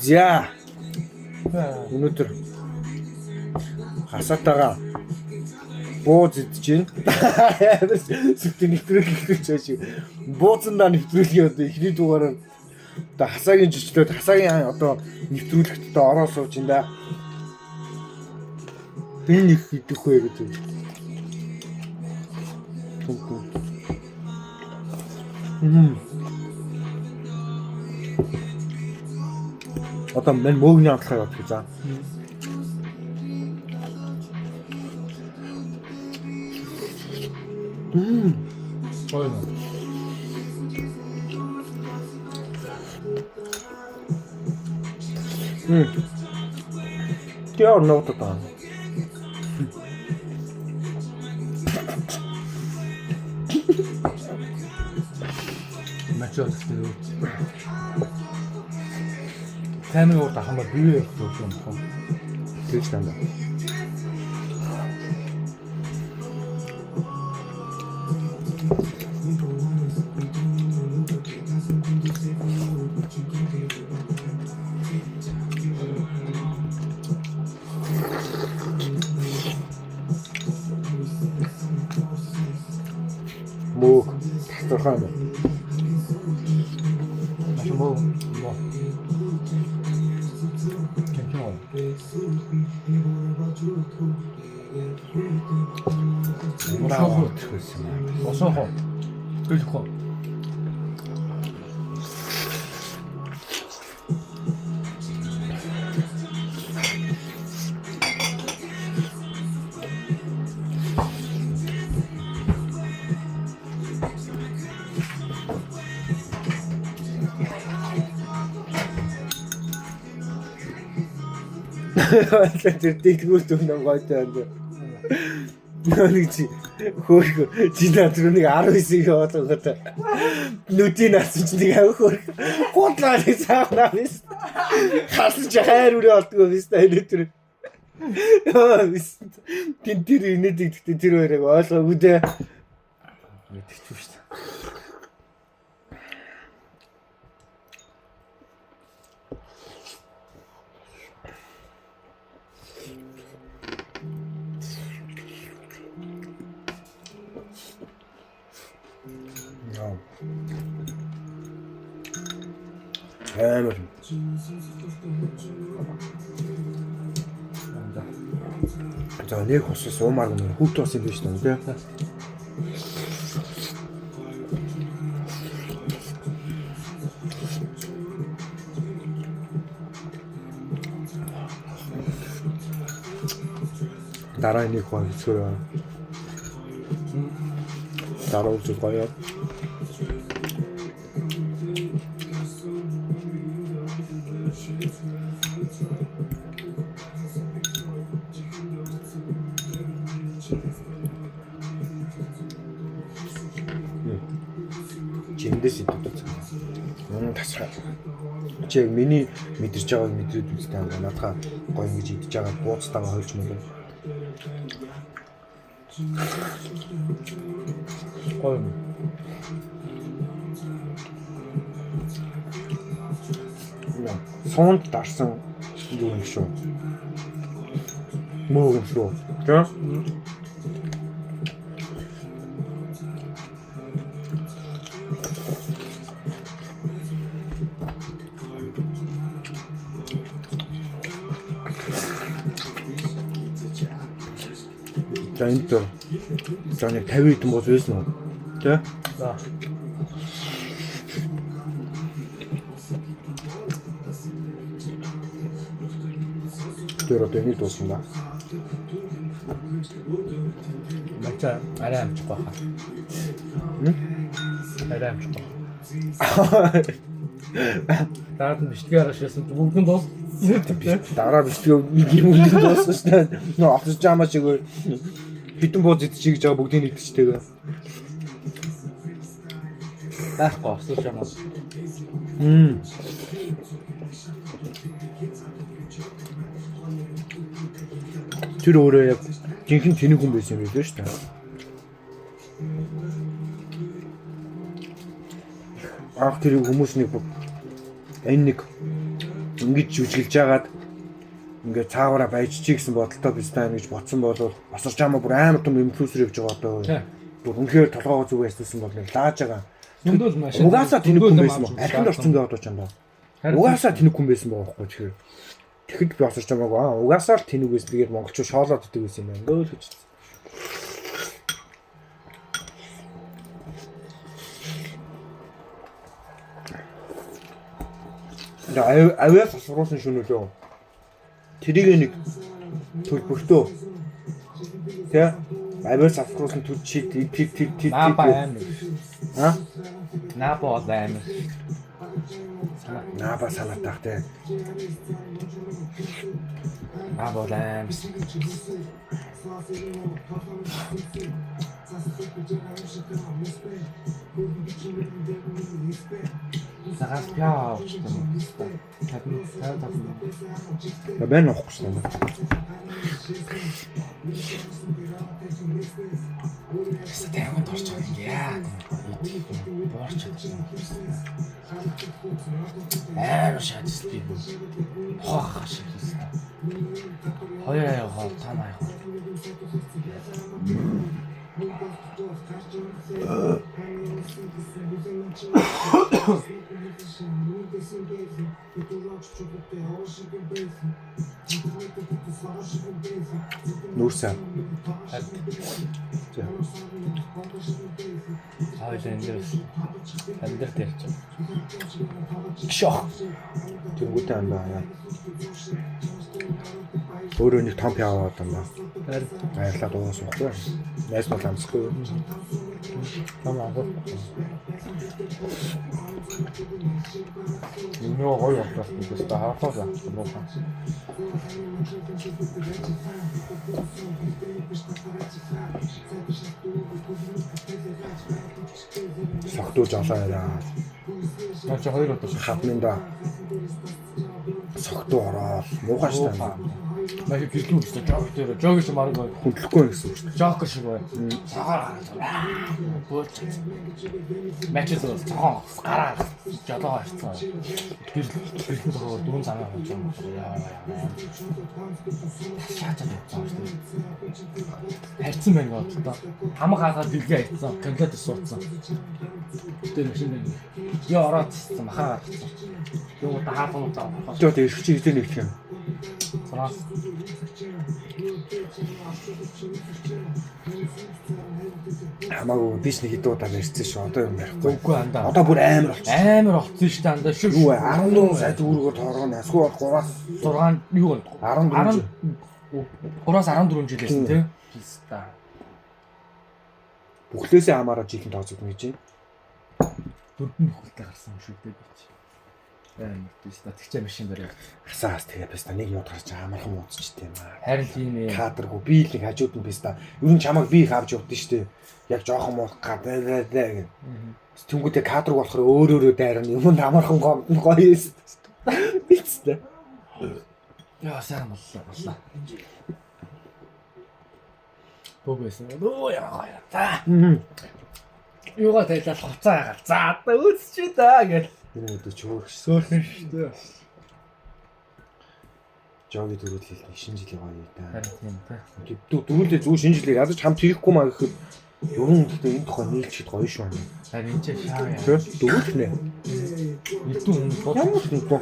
За. Өнөөдөр хасаатаага бууз идэж байна. Сүтэн нэвтрүүлэх гэж буузандаа нэвтрүүлэх одоо ихний дугаараар одоо хасаагийн жижиглээд хасаагийн одоо нэвтрүүлэхэд одоо ороо сууж энэ да. Энэ их идэх вэ гэдэг. Одоо мен мөөгний амтлахаа явах гэж за. Ойно. Яа нотоо. Мачо гэдэг. Таны урд ахмаа бивээ явах юм байна. Тэгж тандаа. Муу татвархан. Муу. Браво гэсэн юм. Осохо. Төлөхөө. Тэр дэлгүүр дүн гойтой байна. Нэг чи хөөх чи надруу нэг 19-ийг явуулгаад нүдийн насан чи нэг авих хөөх гутлаа нэг цаанаа биш. Хасч хайр үрээ олдгоо биш та энэ тэр. Яа биш. Тин тэр инээд ихтэй тэр хоёрыг ойлгоогүй дээ. Мэдчихв шүү дээ. Амар. За нэг хосоо суумаар юм хүүт тус юм биш үү? Дараа нэг хоо хэцүү. Дараа үгүй гоё. Жиндээс идэвхтэй. Тасраа. Чи яг миний мэдэрч байгааг мэдрээд үзтээ надхаа гоё ингэж идэж байгаа бууцтайгаа хойлж мөн. Гоё. Суунд дарсан юу юм шүү. Муу юм шүү. Тэ? За энэ за нэг 50 хэдэн бод байсан уу? Тэ? За. Тэр одоо нэг дуусна да. Мача арай амчих байхаа. Арай амчих байх. Дараа нь бичлэгээ харашсан бүгд дуус. Дараа бичлэгээ нэг юм үлдэн дууссан шүү дээ. Нөө авч жаамаа шиг хитэн бууз идчих гэж байгаа бүгдийг идчихтэйгээ. Байхгүй осож байгаа. Тэр өөрөө яг жинхэнэ тэнэг хүн байсан юм билээ шүү дээ. Ах тэр хүмүүс нэг энэ нэг ингэж жүжиглж байгаад ингээд цаагаараа баяжчих гэсэн бодолтой бистаа ингэж бодсон бол босорч хамаа бүр амар том инфлюенсер явж байгаа одоо. Бүр үнэхээр толгоогоо зүг байссан бол лааж байгаа. Зөндөл маш. Угаасаа тэнэг хүн байсан ба. Архинд орсон гэдэг бодож байна. Угаасаа тэнэг хүн байсан байгаа байхгүй тэгэхээр. Тэгэхэд би босорч хамаагүй угаасаа л тэнэг байсан. Тэгээд монголчууд шоолоод идэг байсан юм байна. Ингээл гэж. Авиас асуусан шүнөлөө. Тэрийг нэг төлбөртөө. Тэ? Авиас асуусан түр чи тэг. Наба амар. А? Наба амар. Наба санаатах тэ. Наба амар. Сагаас пяа очсон. Я бэн оқсан. Стэмэн дорч байгаа яа. Борч. Шаадс би. Хоо шиг. Хоёроо яваа танаа яваа. Нүүрсэн. Андер тэрч. Шох. Тэнгүүтэй ам баа. Өөрөө нэг том яваад байна. Баярлалаа дуусахгүй. Найс бол амсахгүй. Тамаа. Нөө гоё болчихсон гэж таахаа. Согтууж авлаа яа. Наач хоёр удаа хатнында согтуу ороод муухайштай. Маш их гэлгүй шүү дээ. Жог шиг марг хүндлэхгүй гэсэн үг шүү дээ. Жог шиг бай. Цагаар бөөч. Мачс цагаа гараа жолоо харцсан. Тэр тохоор дөрөв цагаа болж байгаа. Шаатаа явсан шүү дээ. Харцсан байх бодлоо. Хамаг хаагаад дэлгээ хайцсан. Комплект суудсан. Тэр машин нэг. Яа ороод цэцсэн махаа гарцсан. Юу таахан удаа. Жоо тэр шиг хизээ нэг юм. Санаас хамаагүй биш нэг хэд удаа ярьсан шүү. Одоо юм ярихгүй. үгүй андаа. Одоо бүр амар болчихсон. Амар болцсон шүү дээ андаа шүү. Юу вэ? 14 сая төгрөгөөр тооргоно. Эсвэл 3-аас 6 юу вэ? 14 3-аас 14 жил байсан тийм. Писта. Бүхлээсээ хамаараа жихэн тооцогдно гэж байна. Дөрвөн бүхэлдээ гарсан юм шүү дээ гэж. Амар писта тэгчээ машин дээр. Хасаас тэгээ писта нэг юу гарч амархан уудчихтэй юм аа. Харин тийм ээ. Кадргүй би л хажууд нь писта. Ер нь чамайг би их авч явдсан шүү дээ. Яг жоохон муу гадаа гэх. Тэнгүүдээ кадргүй болохоор өөр дайрна. Юм амархан гоё юм. Бицтэй. Яа сайн боллоо. Богөөсөн. Оо яа. За. Юугаа тайлал хуцаа яагаад. За одоо үүсчээ даа гэл. Энэ өдөө чөөрч Сөөхөн шүү дээ. жоги дөрүүлэл шинэ жилийн гоё та. Харин тийм. Дөрүүлээ зүг шинэ жилийг ядаж хамт хийхгүй маа гэхэд ерөн гэхдээ энэ тухай нийлчихэд гоё шүү. Харин энэ ч шаа яа. Дөрүүлнэ. Илтүү юм бод. Ямар ч юм.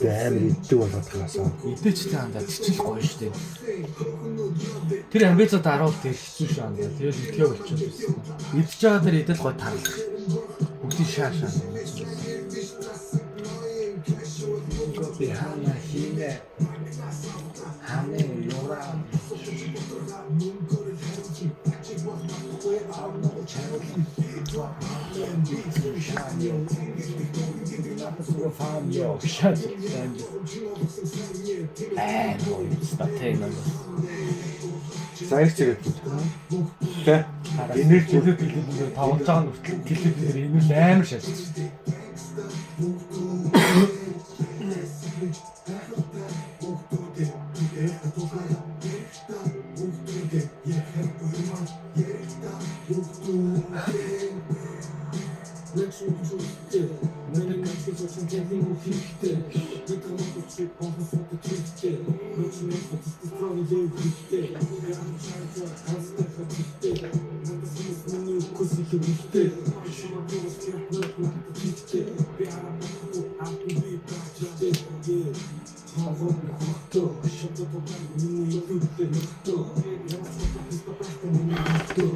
Бෑм иддэг болоод хаасаа. Идэж таанда чичил гоё штэ. Тэр амбицад 10 тэр хэцүү шаа. Тэгээд идэхээ болчихсон. Идэж байгаа тэр идэл гоё таарлах. Бүгдийн шаа. Би хана хийнэ. Хана ёра. Ой, статей нэг. Заягч ирээд. Тэ. Энерги төлөвлөлөөр тавж байгаа нь хүртэл телевизээр энүүл амар шалж.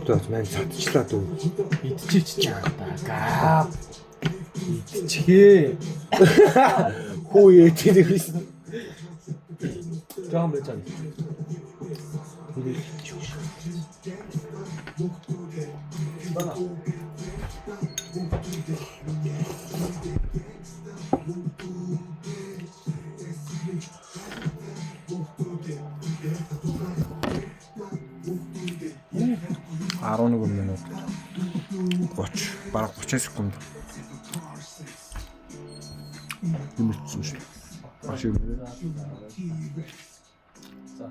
Тот маань цадчлаа дөө. Идчихэж байгаа. Идчихээ. Хүү яа тийм. Жам байж байгаа. Арон минут 30 бараг 30 секунд юмцсан шүү. Маш юм. За.